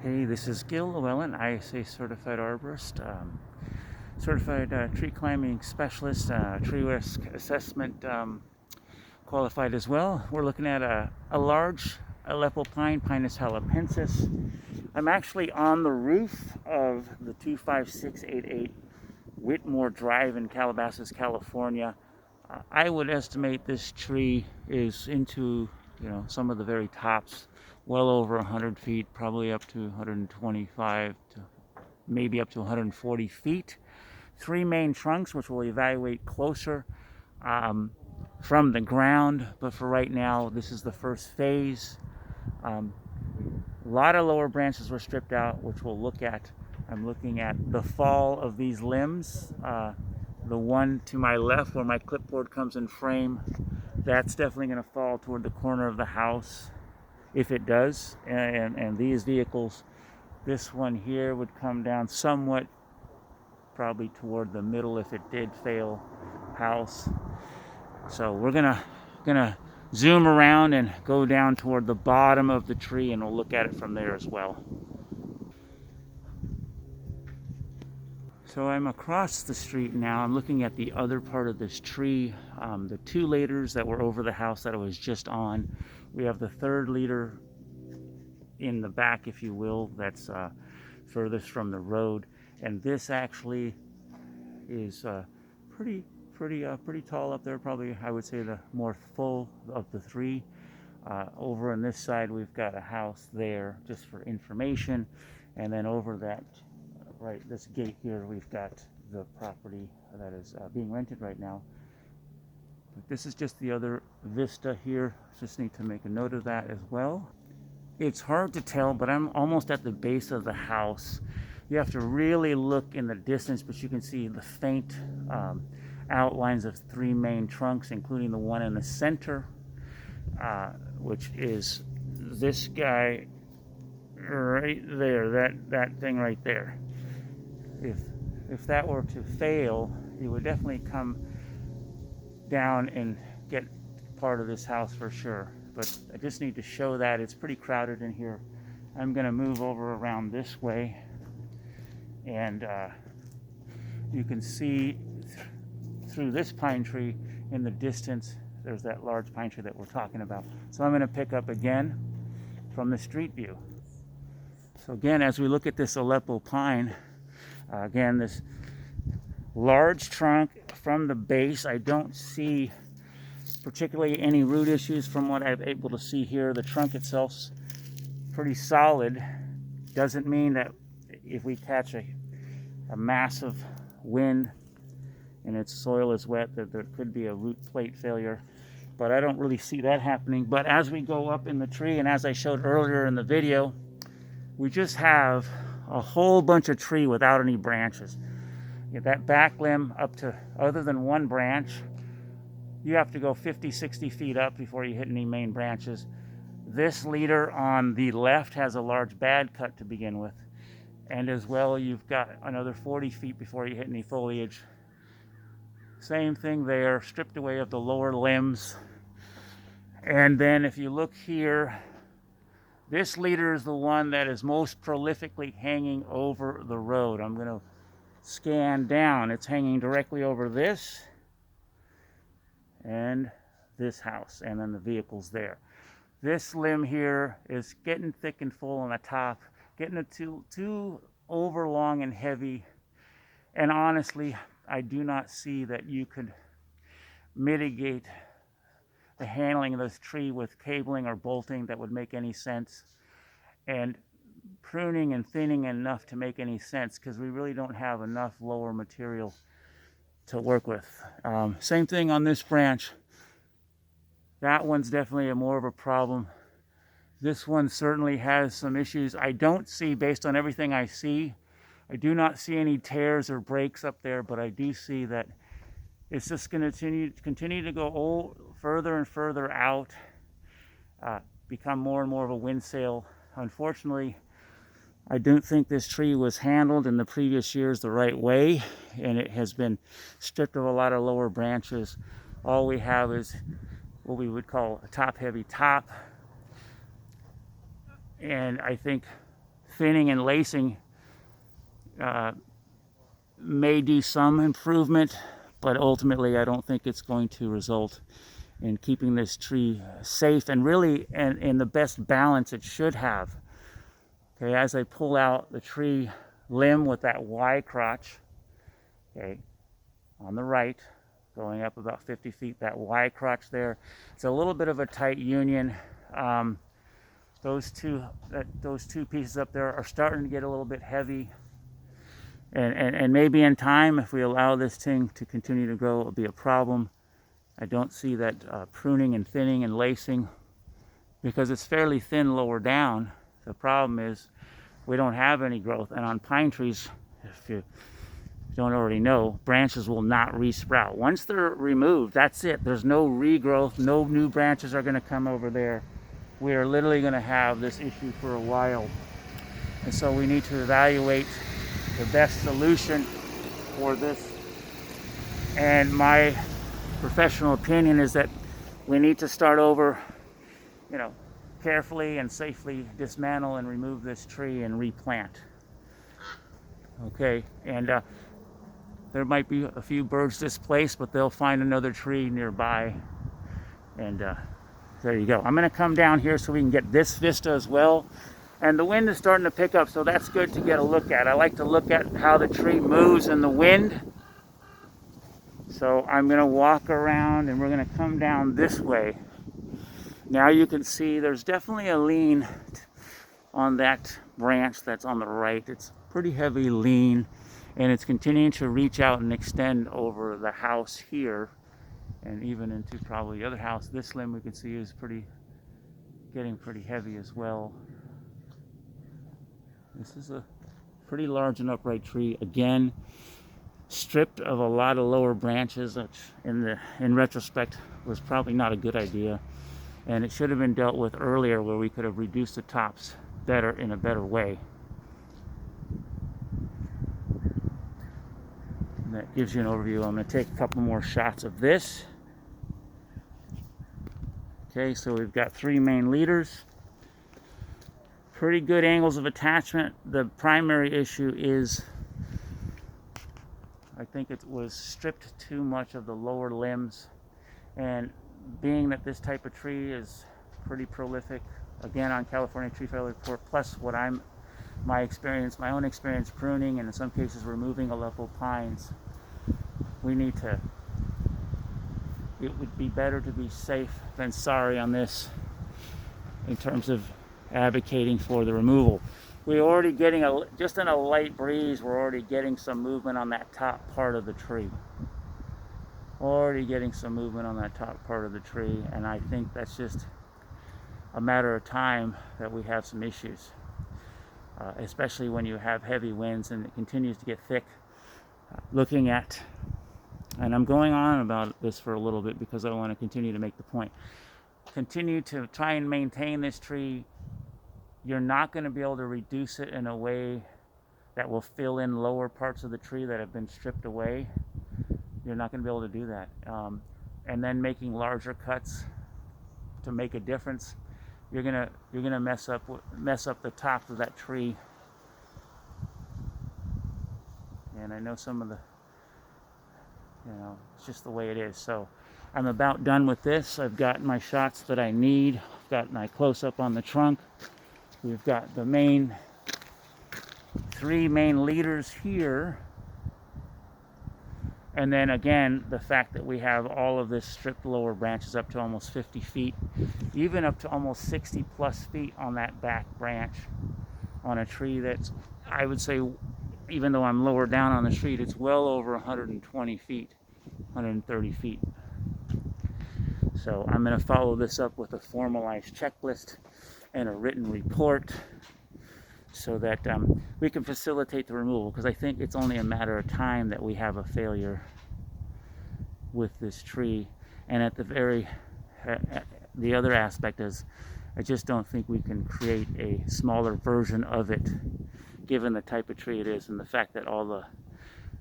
Hey, this is Gil Llewellyn, ISA Certified Arborist, Certified Tree Climbing Specialist, Tree Risk Assessment qualified as well. We're looking at a large Aleppo pine, Pinus halepensis. I'm actually on the roof of the 25688 Whitmore Drive in Calabasas, California. I would estimate this tree is into, some of the very tops, well over 100 feet, probably up to 125 to maybe up to 140 feet. Three main trunks, which we'll evaluate closer from the ground, but for right now, this is the first phase. A lot of lower branches were stripped out, which we'll look at. I'm looking at the fall of these limbs. The one to my left where my clipboard comes in frame, that's definitely going to fall toward the corner of the house if it does. And these vehicles, this one here would come down somewhat probably toward the middle if it did fail house. So we're gonna zoom around and go down toward the bottom of the tree, and we'll look at it from there as well. So I'm across the street now. I'm looking at the other part of this tree, the two leaders that were over the house that I was just on. We have the third leader in the back, if you will, that's furthest from the road. And this actually is pretty tall up there. Probably, I would say, the more full of the three. Over on this side, we've got a house there, just for information, and then over that, right, this gate here, we've got the property that is being rented right now. But this is just the other vista here. Just need to make a note of that as well. It's hard to tell, but I'm almost at the base of the house. You have to really look in the distance, but you can see the faint outlines of three main trunks, including the one in the center, which is this guy right there, that thing right there. If that were to fail, you would definitely come down and get part of this house for sure. But I just need to show that it's pretty crowded in here. I'm going to move over around this way, and you can see through this pine tree in the distance, there's that large pine tree that we're talking about. So I'm going to pick up again from the street view. So again, as we look at this Aleppo pine, again, this large trunk from the base, I don't see particularly any root issues from what I'm able to see here. The trunk itself's pretty solid. Doesn't mean that if we catch a massive wind and its soil is wet, that there could be a root plate failure, but I don't really see that happening. But as we go up in the tree, and as I showed earlier in the video, we just have a whole bunch of tree without any branches. That back limb up to, other than one branch, you have to go 50-60 feet up before you hit any main branches. This leader on the left has a large bad cut to begin with, and as well you've got another 40 feet before you hit any foliage. Same thing there, stripped away of the lower limbs. And then if you look here, this leader is the one that is most prolifically hanging over the road. I'm going to scan down. It's hanging directly over this and this house, and then the vehicle's there. This limb here is getting thick and full on the top, getting it too over long and heavy. And honestly, I do not see that you could mitigate the handling of this tree with cabling or bolting that would make any sense, and pruning and thinning enough to make any sense, because we really don't have enough lower material to work with. Same thing on this branch. That one's definitely more of a problem. This one certainly has some issues. I don't see, based on everything I see, I do not see any tears or breaks up there, but I do see that it's just going to continue to go further and further out, become more and more of a wind sail. Unfortunately, I don't think this tree was handled in the previous years the right way, and it has been stripped of a lot of lower branches. All we have is what we would call a top-heavy top, and I think thinning and lacing may do some improvement, but ultimately I don't think it's going to result in keeping this tree safe and really in the best balance it should have. Okay, as I pull out the tree limb with that Y crotch, okay, on the right, going up about 50 feet, that Y crotch there, it's a little bit of a tight union. Those two pieces up there are starting to get a little bit heavy. And maybe in time, if we allow this thing to continue to grow, it'll be a problem. I don't see that pruning and thinning and lacing because it's fairly thin lower down. The problem is we don't have any growth. And on pine trees, if you don't already know, branches will not resprout. Once they're removed, that's it. There's no regrowth. No new branches are going to come over there. We are literally going to have this issue for a while. And so we need to evaluate the best solution for this. And my professional opinion is that we need to start over, carefully and safely dismantle and remove this tree and replant. Okay, and there might be a few birds displaced, but they'll find another tree nearby. And there you go. I'm going to come down here so we can get this vista as well. And the wind is starting to pick up, so that's good to get a look at. I like to look at how the tree moves in the wind. So I'm going to walk around and we're going to come down this way. Now you can see there's definitely a lean on that branch that's on the right. It's pretty heavy lean, and it's continuing to reach out and extend over the house here and even into probably the other house. This limb we can see is getting pretty heavy as well. This is a pretty large and upright tree. Again, stripped of a lot of lower branches, which in retrospect was probably not a good idea. And it should have been dealt with earlier where we could have reduced the tops in a better way. And that gives you an overview. I'm going to take a couple more shots of this. Okay, so we've got 3 main leaders. Pretty good angles of attachment. The primary issue is I think it was stripped too much of the lower limbs, and being that this type of tree is pretty prolific, again on California Tree Failure Report, plus my own experience pruning and in some cases removing Aleppo pines, it would be better to be safe than sorry on this in terms of advocating for the removal. We're already getting just in a light breeze, we're already getting some movement on that top part of the tree. And I think that's just a matter of time that we have some issues, especially when you have heavy winds and it continues to get thick. And I'm going on about this for a little bit because I want to continue to make the point. Continue to try and maintain this tree. You're not going to be able to reduce it in a way that will fill in lower parts of the tree that have been stripped away. You're not going to be able to do that. And then making larger cuts to make a difference, you're gonna mess up the top of that tree. And I know some of the, it's just the way it is. So I'm about done with this. I've got my shots that I need. I've got my close-up on the trunk. We've got the 3 main leaders here. And then again, the fact that we have all of this stripped lower branches up to almost 50 feet, even up to almost 60 plus feet on that back branch on a tree that's, I would say, even though I'm lower down on the street, it's well over 120 feet, 130 feet. So I'm going to follow this up with a formalized checklist and a written report so that we can facilitate the removal, because I think it's only a matter of time that we have a failure with this tree. And at the other aspect is, I just don't think we can create a smaller version of it, given the type of tree it is and the fact that all the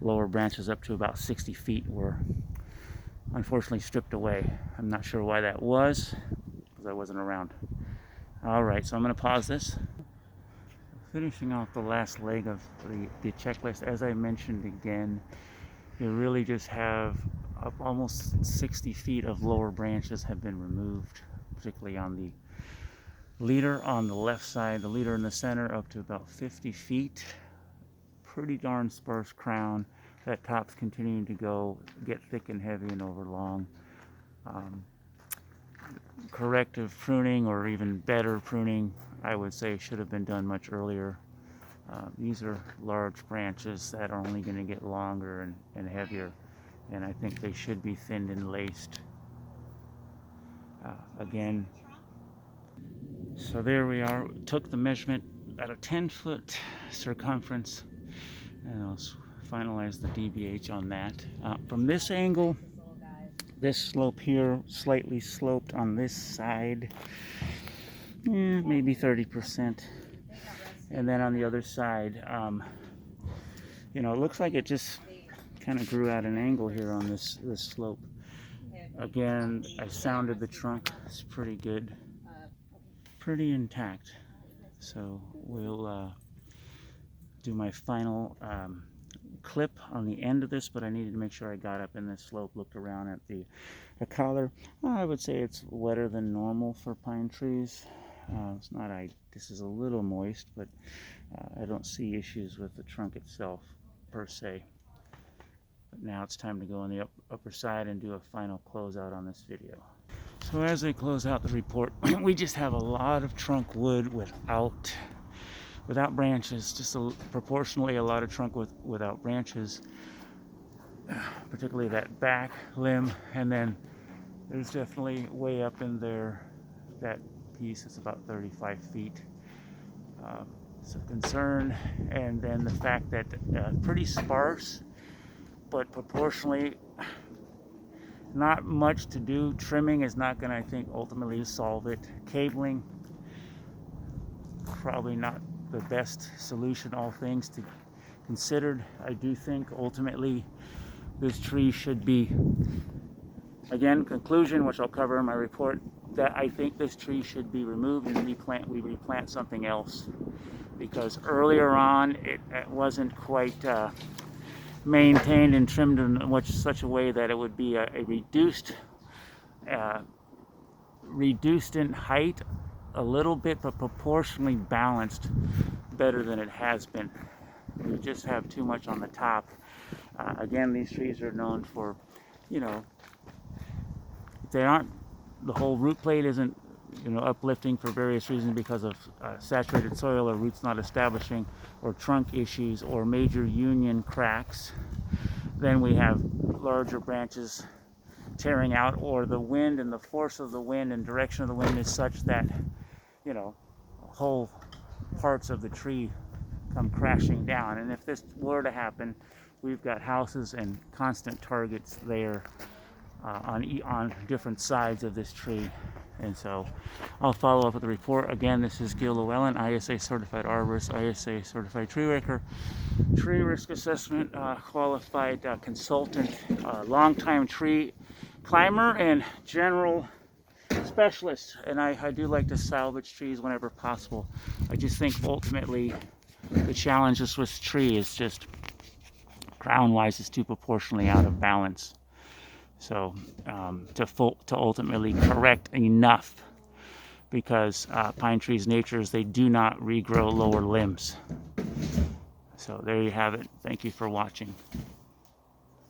lower branches up to about 60 feet were unfortunately stripped away. I'm not sure why that was, because I wasn't around. All right, so I'm going to pause this. finishing off the last leg of the checklist. As I mentioned again, you really just have almost 60 feet of lower branches have been removed, particularly on the leader on the left side, the leader in the center up to about 50 feet. Pretty darn sparse crown. That top's continuing to get thick and heavy and over long. Corrective pruning, or even better pruning, I would say, should have been done much earlier. These are large branches that are only going to get longer and heavier, and I think they should be thinned and laced. Again, so there we are. Took the measurement at a 10-foot circumference, and I'll finalize the DBH on that. From this angle, this slope here, slightly sloped on this side, maybe 30%. And then on the other side, it looks like it just kind of grew at an angle here on this slope. Again, I sounded the trunk. It's pretty good, pretty intact. So we'll do my final clip on the end of this, but I needed to make sure I got up in this slope, looked around at the collar. I would say it's wetter than normal for pine trees. It's not, this is a little moist, but I don't see issues with the trunk itself per se. But now it's time to go on the upper side and do a final closeout on this video. So as I close out the report, we just have a lot of trunk wood without branches, just proportionally a lot of trunk without branches, particularly that back limb, and then there's definitely way up in there, that piece is about 35 feet. It's a concern, and then the fact that pretty sparse, but proportionally not much to do. Trimming is not going to, I think, ultimately solve it. Cabling, probably not the best solution, all things to considered. I do think ultimately this tree should be, again, conclusion, which I'll cover in my report, that I think this tree should be removed and we replant something else, because earlier on it wasn't quite maintained and trimmed in such a way that it would be a reduced in height a little bit, but proportionally balanced better than it has been. We just have too much on the top. Again, these trees are known for, they aren't, the whole root plate isn't, uplifting for various reasons, because of saturated soil or roots not establishing, or trunk issues, or major union cracks. Then we have larger branches tearing out, or the wind and the force of the wind and direction of the wind is such that, whole parts of the tree come crashing down. And if this were to happen, we've got houses and constant targets there on different sides of this tree. And so I'll follow up with the report. Again, this is Gil Llewellyn, ISA certified arborist, ISA certified tree raker, tree risk assessment qualified consultant, longtime tree climber, and general specialist. And I do like to salvage trees whenever possible. I just think ultimately the challenge with this tree is just crown wise is too proportionally out of balance. So to ultimately correct enough, because pine trees' nature is they do not regrow lower limbs. So there you have it. Thank you for watching.